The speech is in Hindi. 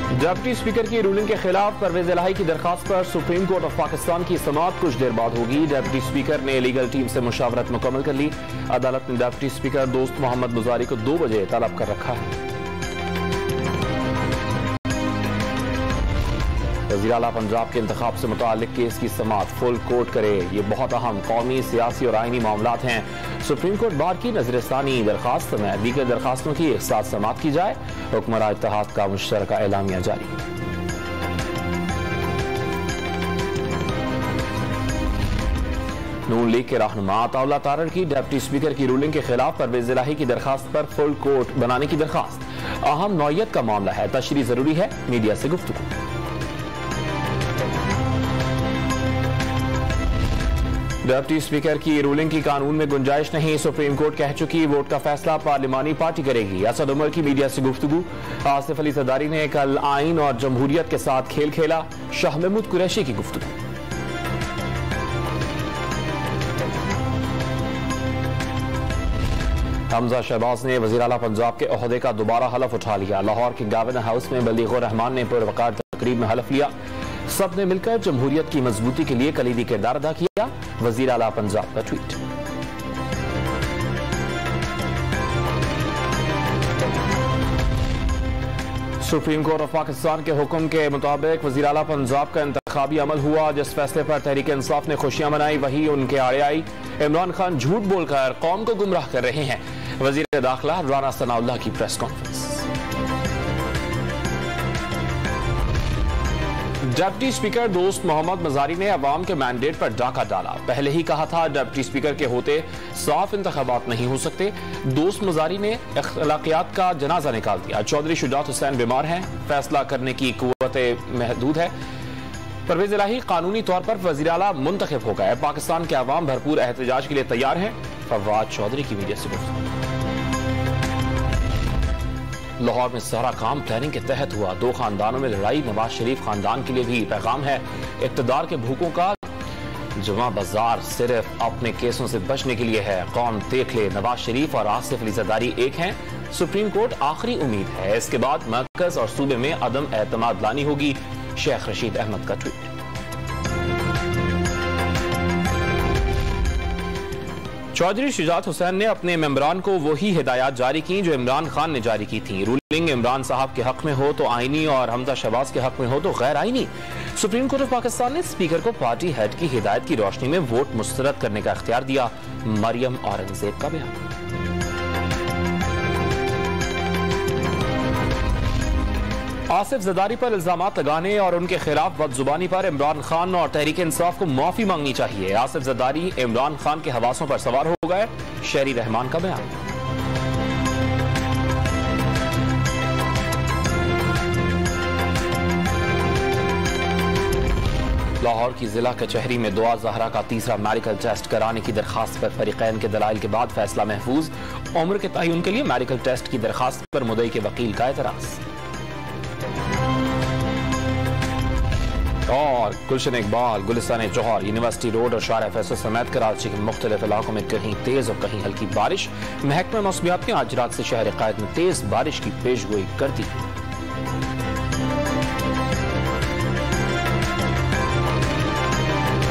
डिप्टी स्पीकर की रूलिंग के खिलाफ परवेज इलाही की दरखास्त पर सुप्रीम कोर्ट ऑफ पाकिस्तान की समाअत कुछ देर बाद होगी। डिप्टी स्पीकर ने लीगल टीम से मुशावरत मुकम्मल कर ली। अदालत ने डिप्टी स्पीकर दोस्त मोहम्मद मुजारी को 2 बजे तलब कर रखा है। वज़ीर आला पंजाब के इंतखाब से मुताल्लिक केस की समाअत फुल कोर्ट करे। ये बहुत अहम कौमी, सियासी और आईनी मामलात हैं। सुप्रीम कोर्ट बार की नजरसानी दरखास्त में दीगर दरखास्तों की एक साथ समाअत की जाए। हुक्मरान इत्तेहाद का मुश्तरका एलामिया जारी। नून लीग के रहनुमा अताउल्लाह तारड़ की डिप्टी स्पीकर की रूलिंग के खिलाफ परवेज इलाही की दरखास्त पर फुल कोर्ट बनाने की दरखास्त अहम नौयत का मामला है। तशरीह जरूरी है, मीडिया से गुफ्तगू। डिप्टी स्पीकर की रूलिंग की कानून में गुंजाइश नहीं, सुप्रीम कोर्ट कह चुकी। वोट का फैसला पार्लिमानी पार्टी करेगी। असद उमर की मीडिया से गुफ्तगू। आसिफ अली जरदारी ने कल आइन और जमहूरियत के साथ खेल खेला। शाह महमूद कुरैशी की गुफ्तगू। हमजा शहबाज ने वज़ीर आला पंजाब के ओहदे का दोबारा हलफ उठा लिया। लाहौर के गवर्नर हाउस में बलीगुर रहमान ने पुरवकार तकरीब में हलफ लिया। सब ने मिलकर जमहूरियत की मजबूती के लिए कलीदी किरदार अदा किया। वज़ीर आला पंजाब का tweet. Supreme court of Pakistan के हुक्म के मुताबिक वज़ीर आला पंजाब का इंतखाबी अमल हुआ। जिस फैसले पर तहरीक इंसाफ ने खुशियां मनाई वही उनके आड़े आई। इमरान खान झूठ बोलकर कौम को गुमराह कर रहे हैं। वज़ीर दाखिला राना सनाउल्लाह की प्रेस कॉन्फ्रेंस। डिप्टी स्पीकर दोस्त मोहम्मद मुजारी ने अवाम के मैंडेट पर डाका डाला। पहले ही कहा था डिप्टी स्पीकर के होते साफ इंतखाबात नहीं हो सकते। दोस्त मुजारी ने अखलाकियात का जनाजा निकाल दिया। चौधरी शुजात हुसैन बीमार हैं, फैसला करने की कुव्वत महदूद है। परवेज इलाही कानूनी तौर पर वज़ीर आला मुंतखब हो गए। पाकिस्तान के अवाम भरपूर एहतजाज के लिए तैयार हैं। फवाद चौधरी की मीडिया से गुफ्तगू। लाहौर में सारा काम प्लानिंग के तहत हुआ। 2 खानदानों में लड़ाई। नवाज शरीफ खानदान के लिए भी पैगाम है। इक़्तिदार के भूखों का जुमा बाजार सिर्फ अपने केसों से बचने के लिए है। कौम देख ले, नवाज शरीफ और आसिफ अली जरदारी एक हैं। सुप्रीम कोर्ट आखिरी उम्मीद है। इसके बाद मरकज और सूबे में अदम एतमाद लानी होगी। शेख रशीद अहमद का ट्वीट। चौधरी शुजात हुसैन ने अपने मेंबरान को वही हिदायत जारी की जो इमरान खान ने जारी की थी। रूलिंग इमरान साहब के हक में हो तो आईनी और हमजा शहबाज के हक में हो तो गैर आईनी। सुप्रीम कोर्ट ऑफ पाकिस्तान ने स्पीकर को पार्टी हेड की हिदायत की रोशनी में वोट मुस्तरद करने का इख्तियार दिया। मरियम औरंगजेब का बयान। आसिफ जरदारी पर इल्जामात लगाने और उनके खिलाफ बदजुबानी पर इमरान खान और तहरीक इंसाफ को माफी मांगनी चाहिए। आसिफ जरदारी इमरान खान के हवासों पर सवार हो गए। शहरी रहमान का बयान। लाहौर की जिला कचहरी में दुआ जहरा का तीसरा मेडिकल टेस्ट कराने की दरखास्त पर फरीकैन के दलाइल के बाद फैसला महफूज। उम्र के तयन के लिए मेडिकल टेस्ट की दरखास्त पर मुद्दई के वकील का एतराज। और गुलशन इकबाल, गुलिस्तान जौहर, यूनिवर्सिटी रोड और शारा फैसल समेत कराची के मुख्तलिफ इलाकों में कहीं तेज और कहीं हल्की बारिश। महकमा मौसमियात ने आज रात से शहर कायद में तेज बारिश की पेशगोई कर दी।